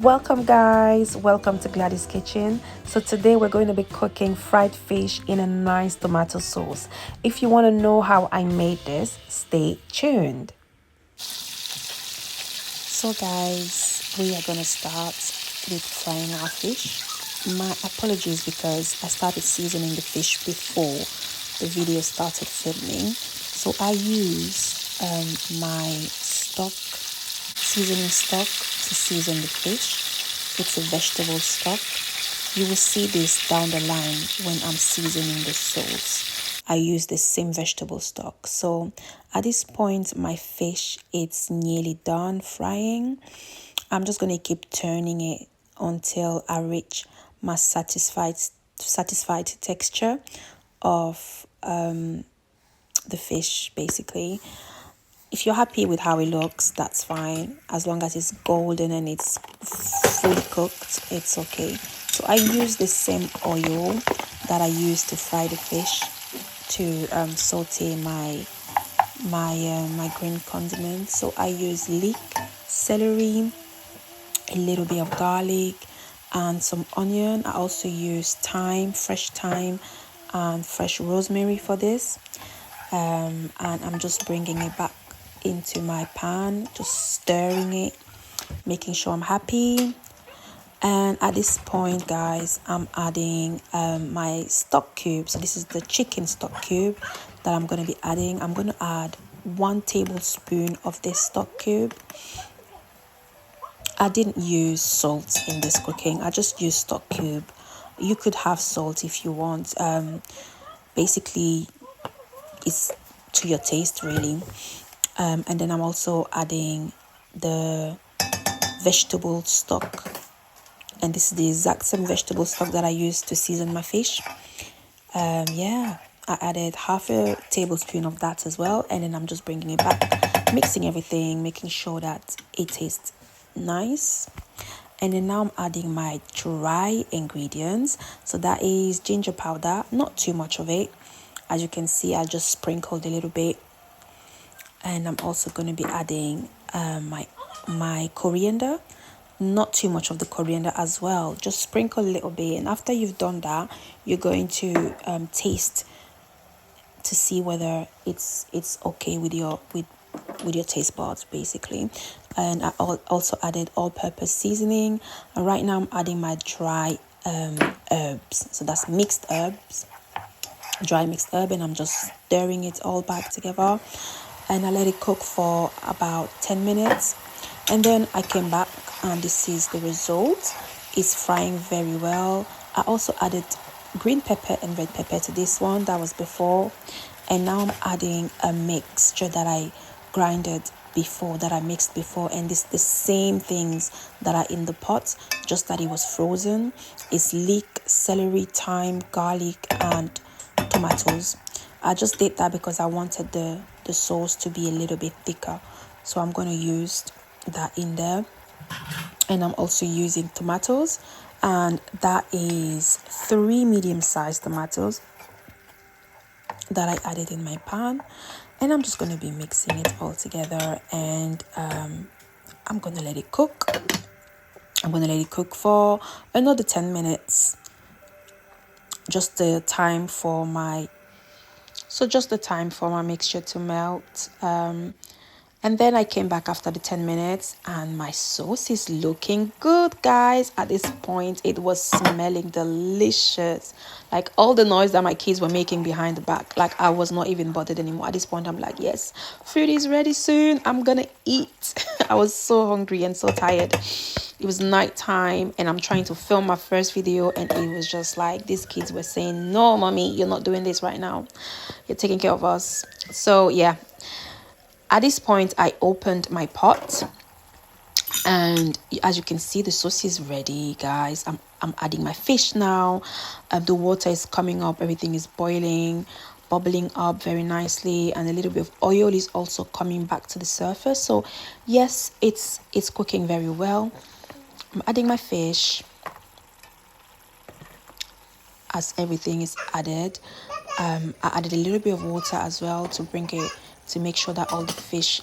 Welcome guys, welcome to Gladys Kitchen. So today we're going to be cooking fried fish in a nice tomato sauce. If you want to know how I made this, stay tuned. So guys, we are going to start with frying our fish. My apologies because I started seasoning the fish before the video started filming. So I use my seasoning stock to season the fish. It's a vegetable stock. You will see this down the line when I'm seasoning the sauce. I use the same vegetable stock. So at this point, my fish it's nearly done frying. I'm just going to keep turning it until I reach my satisfied texture of the fish basically. If you're happy with how it looks, that's fine. As long as it's golden and it's fully cooked, it's okay. So I use the same oil that I use to fry the fish to saute my green condiments. So I use leek, celery, a little bit of garlic, and some onion. I also use thyme, fresh thyme, and fresh rosemary for this. And I'm just bringing it back into my pan, just stirring it, making sure I'm happy. And at this point guys, I'm adding my stock cube. So this is the chicken stock cube that I'm going to be adding. I'm going to add 1 tablespoon of this stock cube. I didn't use salt in this cooking, I just used stock cube. You could have salt if you want. Basically it's to your taste really. And then I'm also adding the vegetable stock, and this is the exact same vegetable stock that I used to season my fish. I added half a tablespoon of that as well, and then I'm just bringing it back, mixing everything, making sure that it tastes nice. And then now I'm adding my dry ingredients. So that is ginger powder, not too much of it. As you can see, I just sprinkled a little bit. And I'm also going to be adding my coriander, not too much of the coriander as well, just sprinkle a little bit. And after you've done that, you're going to taste to see whether it's okay with your taste buds basically. And I also added all-purpose seasoning, and right now I'm adding my dry herbs. So that's mixed herbs, dry mixed herb, and I'm just stirring it all back together. And I let it cook for about 10 minutes. And then I came back and this is the result. It's frying very well. I also added green pepper and red pepper to this one. That was before. And now I'm adding a mixture that I mixed before. And this the same things that are in the pot, just that it was frozen. It's leek, celery, thyme, garlic, and tomatoes. I just did that because I wanted the sauce to be a little bit thicker, so I'm going to use that in there. And I'm also using tomatoes, and that is 3 medium-sized tomatoes that I added in my pan. And I'm just going to be mixing it all together, and I'm going to let it cook. I'm going to let it cook for another 10 minutes, just the time for my mixture to melt. And then I came back after the 10 minutes and my sauce is looking good, guys. At this point, it was smelling delicious. Like all the noise that my kids were making behind the back, like I was not even bothered anymore. At this point, I'm like, yes, food is ready soon. I'm gonna eat. I was so hungry and so tired. It was nighttime and I'm trying to film my first video, and it was just like these kids were saying, no, mommy, you're not doing this right now. You're taking care of us. So yeah. At this point, I opened my pot, and as you can see, the sauce is ready, guys. I'm adding my fish now. The water is coming up, everything is boiling, bubbling up very nicely, and a little bit of oil is also coming back to the surface. So yes, it's cooking very well. I'm adding my fish as everything is added. I added a little bit of water as well to make sure that all the fish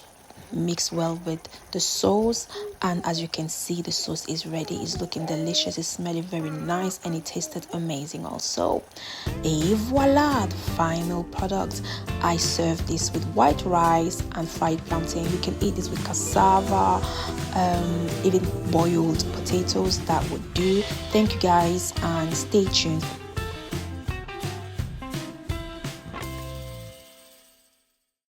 mix well with the sauce, and as you can see, the sauce is ready. It's looking delicious, it's smelling very nice, and it tasted amazing also. Et voila, the final product. I serve this with white rice and fried plantain. You can eat this with cassava, even boiled potatoes, that would do. Thank you guys, and stay tuned for